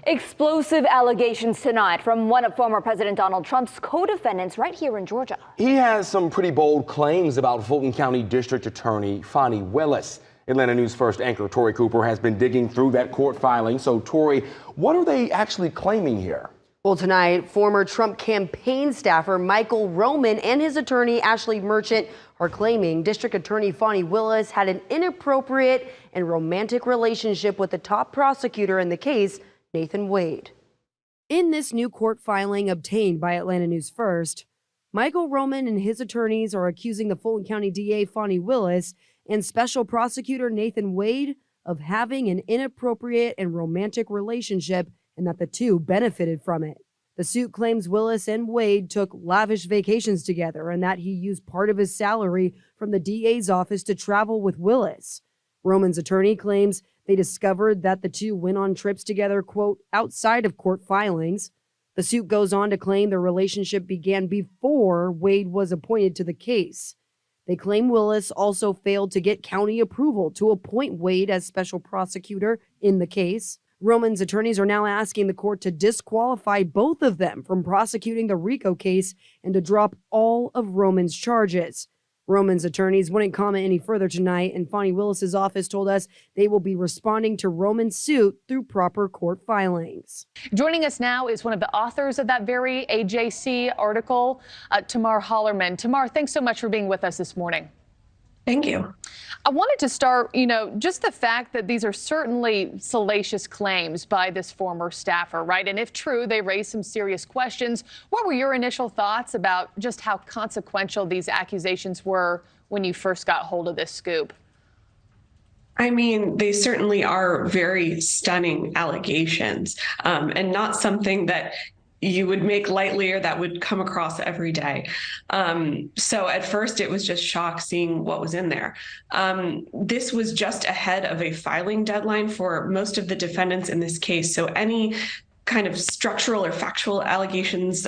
Explosive allegations tonight from one of former President Donald Trump's co-defendants right here in Georgia. He has some pretty bold claims about Fulton County District Attorney Fani Willis. Atlanta News First anchor Tori Cooper has been digging through that court filing. So, Tori, what are they actually claiming here? Well, tonight, former Trump campaign staffer Michael Roman and his attorney Ashley Merchant are claiming District Attorney Fani Willis had an inappropriate and romantic relationship with the top prosecutor in the case, Nathan Wade. In this new court filing obtained by Atlanta News First, Michael Roman and his attorneys are accusing the Fulton County DA Fani Willis and Special Prosecutor Nathan Wade of having an inappropriate and romantic relationship and that the two benefited from it. The suit claims Willis and Wade took lavish vacations together and that he used part of his salary from the DA's office to travel with Willis. Roman's attorney claims they discovered that the two went on trips together, quote, outside of court filings. The suit goes on to claim the relationship began before Wade was appointed to the case. They claim Willis also failed to get county approval to appoint Wade as special prosecutor in the case. Roman's attorneys are now asking the court to disqualify both of them from prosecuting the RICO case and to drop all of Roman's charges. Roman's attorneys wouldn't comment any further tonight, and Fani Willis's office told us they will be responding to Roman's suit through proper court filings. Joining us now is one of the authors of that very AJC article, Tamar Hollerman. Tamar, thanks so much for being with us this morning. Thank you. I wanted to start, just the fact that these are certainly salacious claims by this former staffer, right? And if true, they raise some serious questions. What were your initial thoughts about just how consequential these accusations were when you first got hold of this scoop? I mean, they certainly are very stunning allegations, and not something that you would make lightly or that would come across every day. So at first it was just shock seeing what was in there. This was just ahead of a filing deadline for most of the defendants in this case. So any kind of structural or factual allegations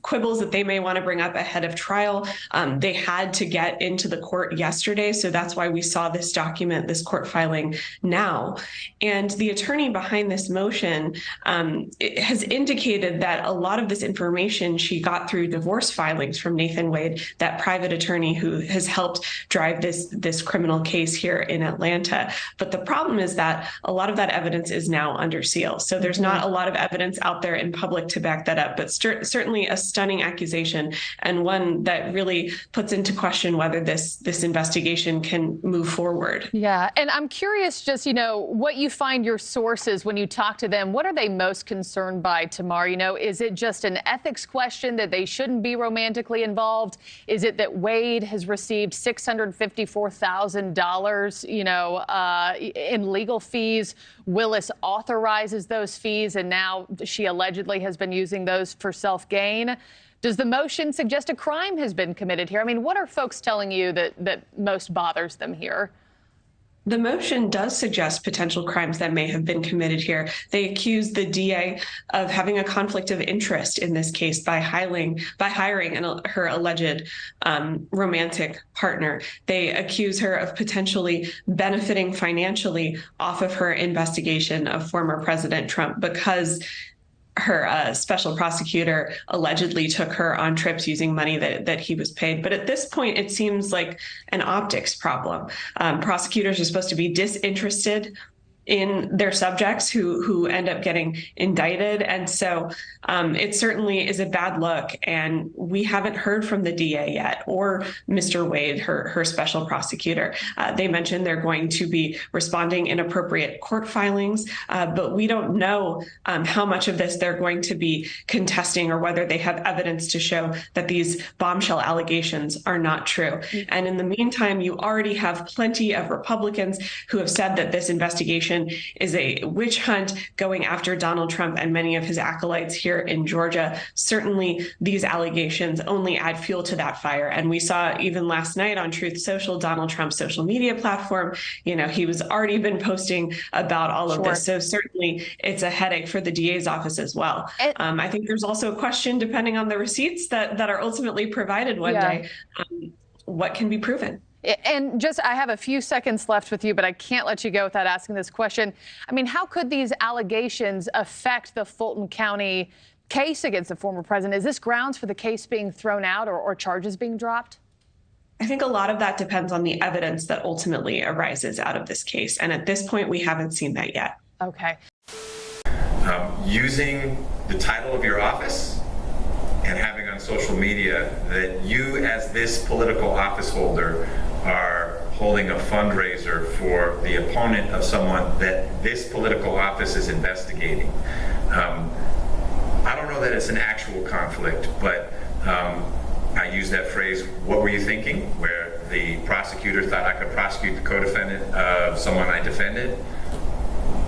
quibbles that they may want to bring up ahead of trial, they had to get into the court yesterday. So that's why we saw this document, this court filing now. And the attorney behind this motion has indicated that a lot of this information she got through divorce filings from Nathan Wade, that private attorney who has helped drive this criminal case here in Atlanta. But the problem is that a lot of that evidence is now under seal. So there's not a lot of evidence out there in public to back that up, but certainly a stunning accusation and one that really puts into question whether this investigation can move forward. Yeah, and I'm curious just, what you find your sources when you talk to them, what are they most concerned by, Tamar? Is it just an ethics question that they shouldn't be romantically involved? Is it that Wade has received $654,000, in legal fees? Willis authorizes those fees, and now she allegedly has been using those for self-gain. Does the motion suggest a crime has been committed here? I mean, what are folks telling you that most bothers them here? The motion does suggest potential crimes that may have been committed here. They accuse the DA of having a conflict of interest in this case by hiring her alleged romantic partner. They accuse her of potentially benefiting financially off of her investigation of former President Trump because her special prosecutor allegedly took her on trips using money that he was paid. But at this point, it seems like an optics problem. Prosecutors are supposed to be disinterested in their subjects who end up getting indicted. And so it certainly is a bad look. And we haven't heard from the DA yet or Mr. Wade, her special prosecutor. They mentioned they're going to be responding in appropriate court filings, but we don't know how much of this they're going to be contesting or whether they have evidence to show that these bombshell allegations are not true. And in the meantime, you already have plenty of Republicans who have said that this investigation is a witch hunt going after Donald Trump and many of his acolytes here in Georgia. Certainly, these allegations only add fuel to that fire. And we saw even last night on Truth Social, Donald Trump's social media platform, he was already been posting about all of this. So certainly it's a headache for the DA's office as well. I think there's also a question, depending on the receipts that are ultimately provided one day, what can be proven? And just, I have a few seconds left with you, but I can't let you go without asking this question. I mean, how could these allegations affect the Fulton County case against the former president? Is this grounds for the case being thrown out or charges being dropped? I think a lot of that depends on the evidence that ultimately arises out of this case. And at this point, we haven't seen that yet. Okay. Using the title of your office and having on social media that you as this political office holder are holding a fundraiser for the opponent of someone that this political office is investigating. I don't know that it's an actual conflict, but I use that phrase, what were you thinking? Where the prosecutor thought I could prosecute the co-defendant of someone I defended.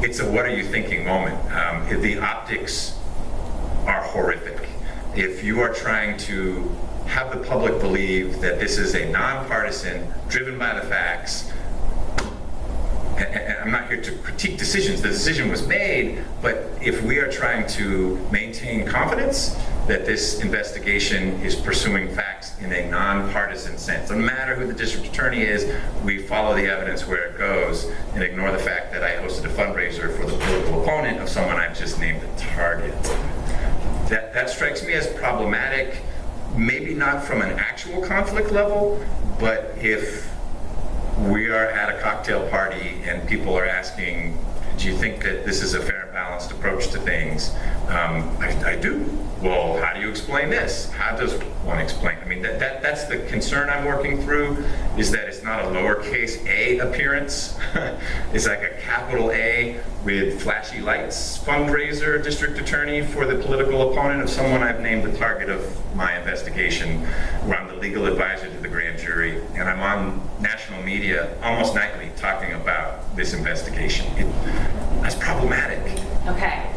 It's a what are you thinking moment. The optics are horrific. If you are trying to have the public believe that this is a nonpartisan, driven by the facts, and I'm not here to critique decisions, the decision was made, but if we are trying to maintain confidence that this investigation is pursuing facts in a nonpartisan sense, no matter who the district attorney is, we follow the evidence where it goes and ignore the fact that I hosted a fundraiser for the political opponent of someone I've just named a target. That strikes me as problematic, maybe not from an actual conflict level, but if we are at a cocktail party and people are asking, do you think that this is a fair and balanced approach to things? I do. Well, how do you explain this? How does one explain? I mean, that's the concern I'm working through, is that it's not a lowercase a appearance. It's like a capital A with flashy lights fundraiser district attorney for the political opponent of someone I've named the target of my investigation, where I'm the legal advisor to the grand jury, and I'm on national media almost nightly talking about this investigation. That's problematic. Okay.